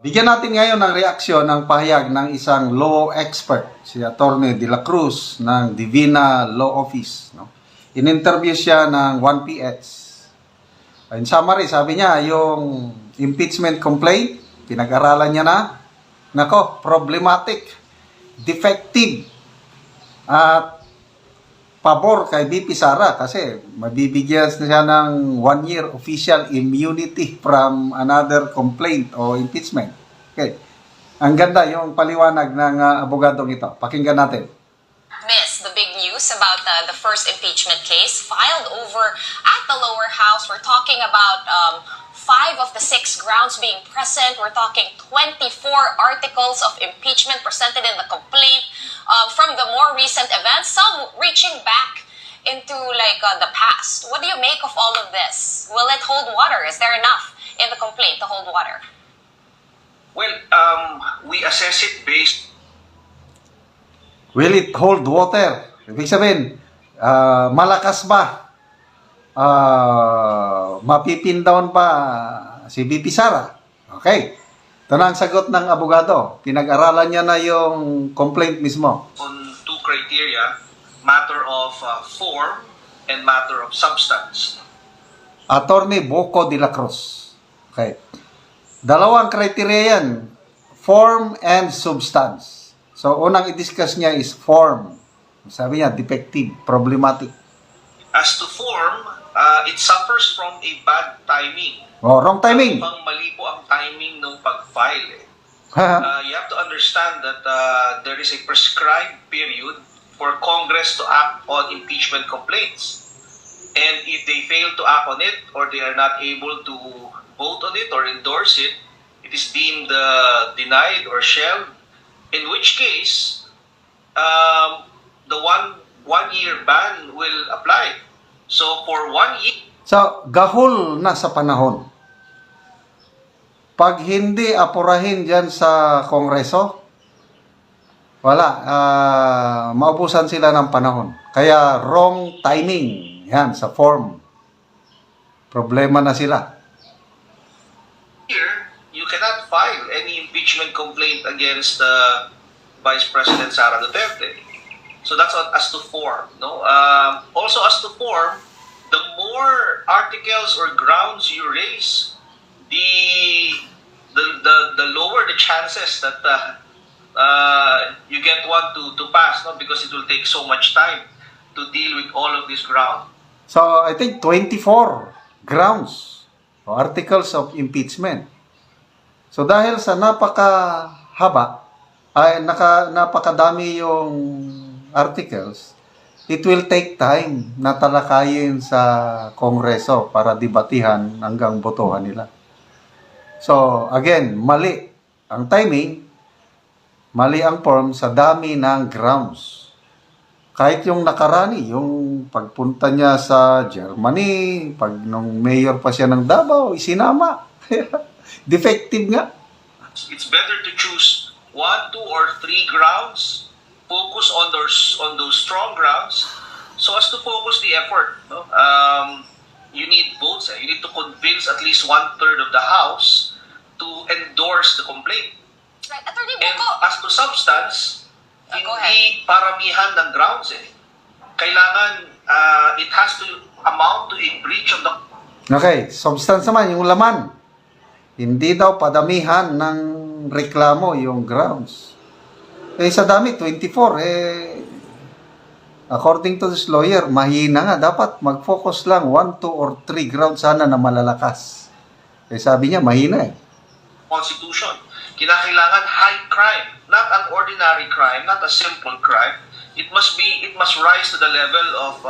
Bigyan natin ngayon ng reaksyon ng pahayag ng isang law expert, si Atty. De la Cruz ng Divina Law Office. No? In-interview siya ng 1PH. In summary, sabi niya, yung impeachment complaint, pinag-aralan niya na, nako, problematic, defective, at pabor kay VP Sara kasi mabibigyan siya ng 1-year official immunity from another complaint o impeachment. Okay. Ang ganda yung paliwanag ng abogadong ito. Pakinggan natin. Miss the big news about the first impeachment case filed over at the lower house. We're talking about 5 of the 6 grounds being present. We're talking 24 articles of impeachment presented in the complaint from the more recent events, some reaching back into the past. What do you make of all of this? Will it hold water? Is there enough in the complaint to hold water? Well, we assess it based. Will it hold water? Ibig sabihin, malakas ba? Mapipindown pa si VP Sara? Okay. Ito na ang sagot ng abogado. Pinag-aralan niya na yung complaint mismo. On 2 criteria, matter of form and matter of substance. Attorney Boco de la Cruz. Okay. Dalawang criteria yan. Form and substance. So, unang i-discuss niya is form. Sabi niya, defective, problematic. As to form, it suffers from a bad timing. Oh, wrong timing. Pang mali po ang timing ng pag-file. You have to understand that there is a prescribed period for Congress to act on impeachment complaints. And if they fail to act on it or they are not able to vote on it or endorse it, it is deemed denied or shelved. In which case, the one-year ban will apply. So for 1 year. So, gahol na sa panahon. Pag hindi apurahin dyan sa Kongreso, wala, maubusan sila ng panahon. Kaya wrong timing, yan, sa form. Problema na sila. Here, you cannot file any impeachment complaint against Vice President Sara Duterte. So that's as to form. No? Also as to form, the more articles or grounds you raise, the lower the chances that you get one to pass, no? Because it will take so much time to deal with all of this ground. So, I think 24 grounds o articles of impeachment. So, dahil sa napakahaba, ay napakadami yung articles, it will take time na talakayin sa Kongreso para debatihan hanggang botohan nila. So, again, mali ang timing, mali ang form sa dami ng grounds. Kahit yung nakarani, yung pagpunta niya sa Germany, pag nung mayor pa siya ng Davao, isinama. Defective nga. It's better to choose 1, 2, or 3 grounds, focus on those strong grounds, so as to focus the effort. No? You need votes. You need to convince at least 1/3 of the House to endorse the complaint. Right. Attorney And Boco. as to substance, Go hindi paramihan ng grounds. Kailangan, it has to amount to a breach of the... Okay, substance naman, yung laman. Hindi daw padamihan ng reklamo yung grounds. Eh, sa dami, 24. According to this lawyer, mahina nga. Dapat mag-focus lang 1, 2, or 3 grounds sana na malalakas. Eh, sabi niya, mahina eh. Constitution. Kinakailangan high crime, not an ordinary crime, not a simple crime. It must rise to the level of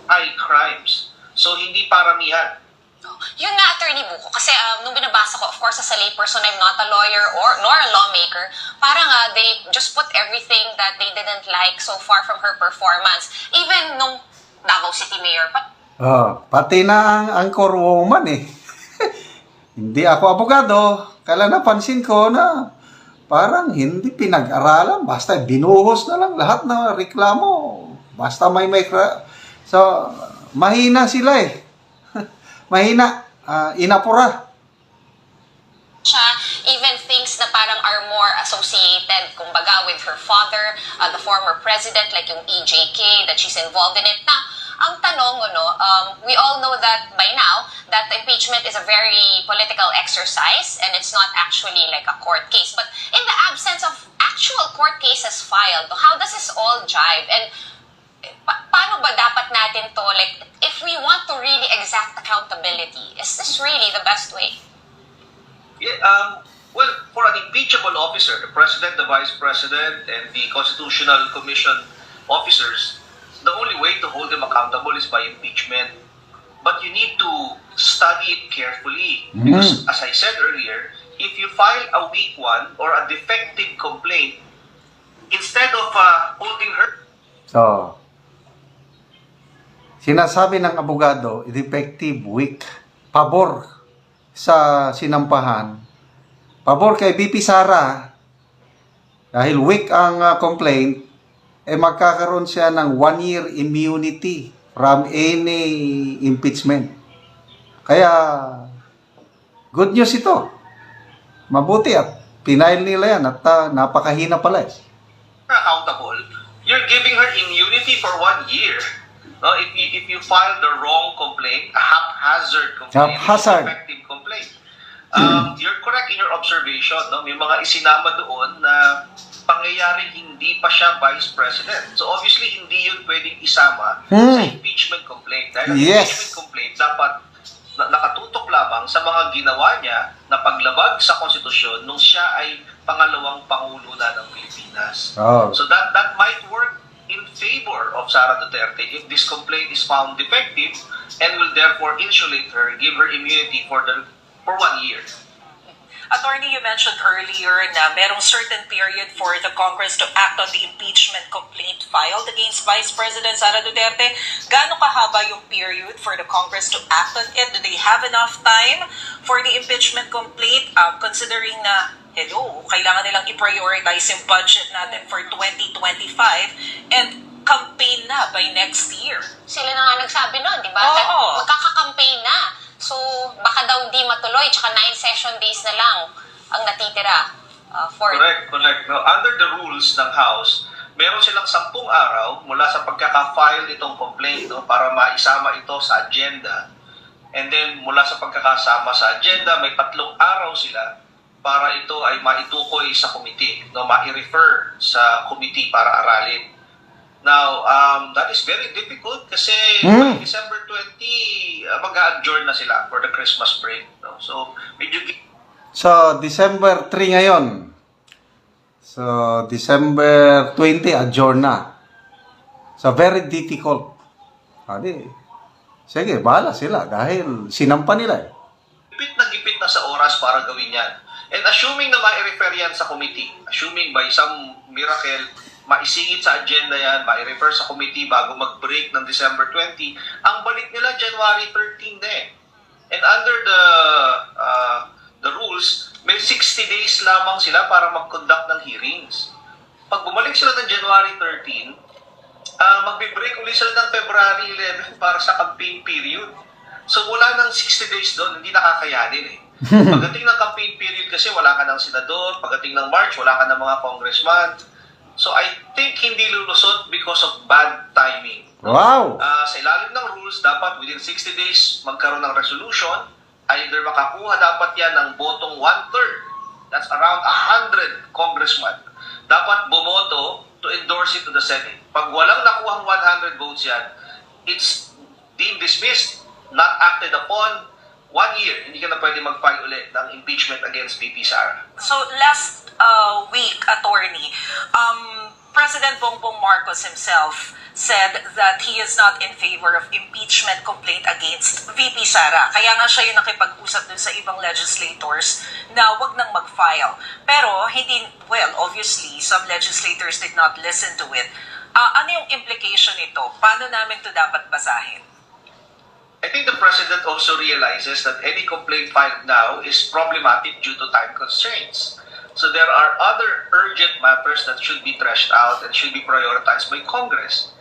high crimes. So, hindi paramihan. Yun nga, Attorney Buko, kasi nung binabasa ko, of course, as a layperson, I'm not a lawyer nor a lawmaker, parang they just put everything that they didn't like so far from her performance. Even nung Davao City Mayor. Pati na ang anchor woman eh. Hindi ako abogado, kaya napansin ko na parang hindi pinag-aralan, basta binuhos na lang lahat ng reklamo. Basta may So, mahina sila eh. Mahina, inapura. siya, even things na parang are more associated, kumbaga, with her father, the former president, like yung EJK, that she's involved in it. Now, ang tanong, we all know that by now, that the impeachment is a very political exercise and it's not actually like a court case. But in the absence of actual court cases filed, how does this all jive? And paano ba dapat natin to, like, if we want to really exact accountability, is this really the best way? Yeah, well, for an impeachable officer, the president, the vice president, and the constitutional commission officers, the only way to hold them accountable is by impeachment. But you need to study it carefully. Because, as I said earlier, if you file a weak one or a defective complaint, instead of holding her... So, sinasabi ng abogado, defective, weak, pabor sa sinampahan, pabor kay VP Sara, dahil weak ang complaint, magkakaroon siya ng 1-year immunity from any impeachment. Kaya, good news ito. Mabuti at pinail nila yan at napakahina pala. accountable, you're giving her immunity for 1 year. No, if you file the wrong complaint, a haphazard complaint, Haphazard. effective complaint, you're correct in your observation. No, may mga isinama doon na pangyayaring hindi pa siya vice president. So obviously hindi yun pwedeng isama sa impeachment complaint. Dahil ang impeachment complaint dapat nakatutok lamang sa mga ginawa niya na paglabag sa konstitusyon nung siya ay pangalawang pangulo na ng Pilipinas. So that might work in favor of Sara Duterte if this complaint is found defective and will therefore insulate her, give her immunity for 1 year. Attorney, you mentioned earlier na merong certain period for the Congress to act on the impeachment complaint filed against Vice President Sara Duterte. Gaano kahaba yung period for the Congress to act on it? Do they have enough time for the impeachment complaint? Considering na, kailangan nilang i-prioritize yung budget natin for 2025 and campaign na by next year. Sila na nga nagsabi nun, di ba? Oo. Magkaka-campaign na. So, baka daw di matuloy, tsaka 9 session days na lang ang natitira for... Correct. Now, under the rules ng House, meron silang 10 araw mula sa pagkaka-file itong complaint para maisama ito sa agenda. And then, mula sa pagkakasama sa agenda, may 3 araw sila para ito ay maitukoy sa committee, ma-refer sa committee para aralin. Now, that is very difficult kasi by December 20, mag-a-adjourn na sila for the Christmas break. No? So, medyo... So, December 3 ngayon. So, December 20, adjourn na. So, very difficult. Sige, bahala sila dahil sinampa nila. Gipit na sa oras para gawin yan. And assuming na ma-refer yan sa committee, assuming by some miracle, maisingit sa agenda yan, ma-refer sa committee bago mag-break ng December 20, ang balik nila January 13 na eh. And under the rules, may 60 days lamang sila para mag-conduct ng hearings. Pag bumalik sila ng January 13, magbe-break ulit sila ng February 11 para sa campaign period. So wala nang 60 days doon, hindi nakakayanin eh. Pagdating ng campaign period kasi wala ka ng senador, pagdating ng March wala ka ng mga congressman. So I think hindi lulusot because of bad timing. Wow! Sa ilalim ng rules, dapat within 60 days magkaroon ng resolution. Either makakuha dapat yan ng botong 1/3. That's around 100 congressmen. Dapat bumoto to endorse it to the Senate. Pag walang nakuhang 100 votes yan, it's deemed dismissed, not acted upon. 1 year, hindi ka na pwede mag-file ulit ng impeachment against VP Sara. So last week, attorney, President Bongbong Marcos himself said that he is not in favor of impeachment complaint against VP Sara. Kaya nga siya yung nakipag-usap dun sa ibang legislators na wag nang mag-file. Pero hindi, obviously, some legislators did not listen to it. Ano yung implication nito? Paano namin to dapat basahin? I think the President also realizes that any complaint filed now is problematic due to time constraints. So there are other urgent matters that should be thrashed out and should be prioritized by Congress.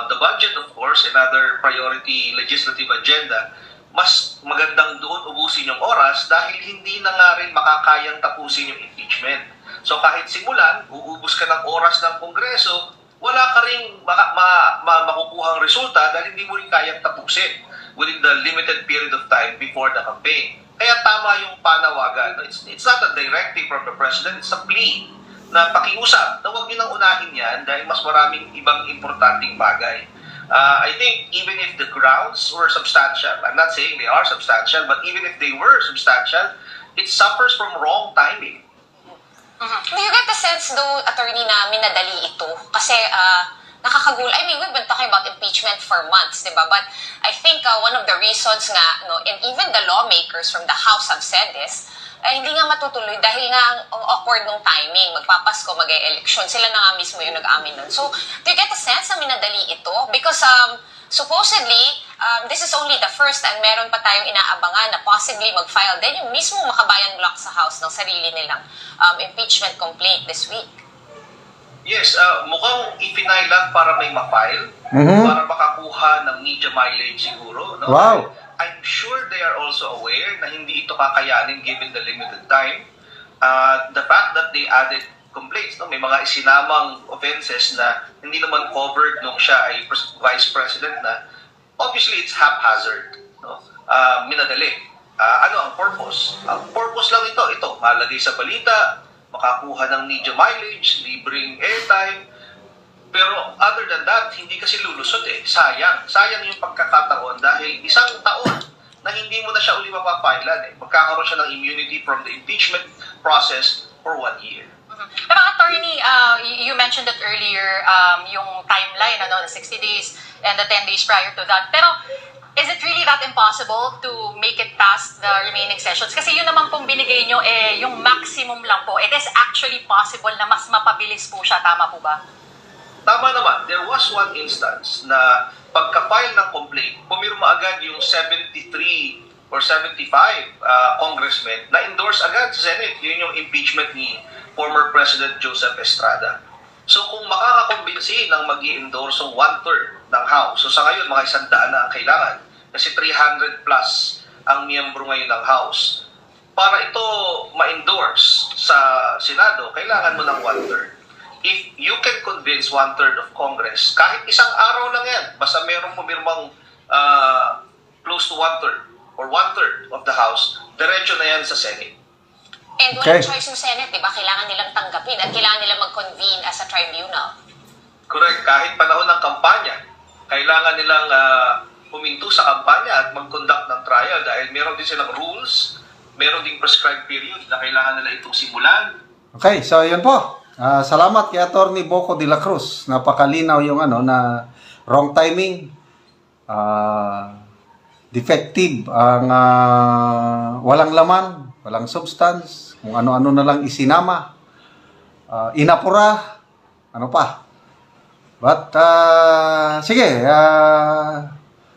The budget, of course, another priority legislative agenda. mas magandang doon ubusin yung oras dahil hindi na nga rin makakayang tapusin yung impeachment. So kahit simulan, uubos ka ng oras ng Kongreso, wala ka rin makukuhang resulta dahil hindi mo rin kayang tapusin within the limited period of time before the campaign. Kaya tama yung panawagan. It's not a directive from the President, it's a plea na pakiusap na huwag nyo nang unahin yan dahil mas maraming ibang importanteng bagay. I think even if the grounds were substantial, I'm not saying they are substantial, but even if they were substantial, it suffers from wrong timing. Do you get the sense though, attorney, na minadali ito? Kasi nakakagulo. I mean, we've been talking about impeachment for months, di ba? But I think one of the reasons nga, no, and even the lawmakers from the House have said this, hindi nga matutuloy dahil nga ang awkward nung timing. Magpapasko, mag-e-election. Sila na nga mismo yung nag-amin nun. So, do you get the sense na minadali ito? Because supposedly, this is only the first and meron pa tayong inaabangan na possibly mag-file din yung mismo Makabayan Bloc sa House ng sarili nilang impeachment complaint this week. Yes, mukhang ipinay lang para may ma-file, para makakuha ng media mileage siguro. No? Wow! I'm sure they are also aware na hindi ito kakayanin given the limited time. The fact that they added complaints, no? May mga isinamang offenses na hindi naman covered nung siya ay vice president na, obviously it's haphazard. No? Minadali. Ano ang purpose? Ang purpose lang ito, malagay sa balita, makakuha ng media mileage, libreng airtime. Pero other than that, hindi kasi lulusot Sayang. Sayang yung pagkakataon dahil isang taon na hindi mo na siya uli mapapilan Magkakaroon siya ng immunity from the impeachment process for 1 year. Pero attorney, you mentioned that earlier, yung timeline, the 60 days and the 10 days prior to that. Pero is it really that impossible to make it past the remaining sessions? Kasi yun naman pong binigay nyo, yung maximum lang po. It is actually possible na mas mapabilis po siya. Tama po ba? Tama naman. There was one instance na pagka-file ng complaint, pumirma agad yung 73 or 75 congressmen na endorse agad sa Senate. Yun yung impeachment ni former President Joseph Estrada. So kung makakakumbinsi ng mag-i-endorse yung 1/3 ng House, so sa ngayon mga 100 na ang kailangan, kasi 300 plus ang miyembro ngayon ng House, para ito ma-endorse sa Senado, kailangan mo ng 1/3. If you can convince 1/3 of Congress, kahit isang araw lang yan, basta merong pumirmang close to 1/3 or 1/3 of the House, diretso na yan sa Senate. And walang choice yung Senate, di ba? Kailangan nilang tanggapin at kailangan nilang mag-convene as a tribunal. Correct. Kahit panahon ng kampanya, kailangan nilang huminto sa kampanya at mag-conduct ng trial dahil meron din silang rules, meron ding prescribed period na kailangan nila itong simulan. Okay, so yun po. Salamat kay Attorney Boco de la Cruz. Napakalinaw yung na wrong timing, defective, ang walang laman, walang substance, kung ano-ano na lang isinama, inapura, ano pa. But, sige,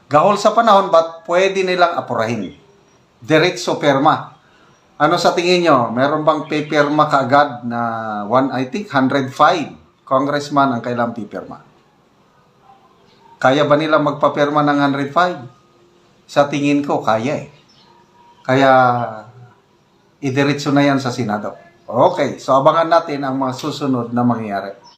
gahol sa panahon, but pwede nilang apurahin. Diretso perma. Ano sa tingin nyo? Meron bang pipirma kaagad na I think 105 congressman ang kailang pipirma? Kaya ba nila magpapirma ng 105? Sa tingin ko, kaya Kaya, idiretso na yan sa Senado. Okay, so abangan natin ang mga susunod na mangyayari.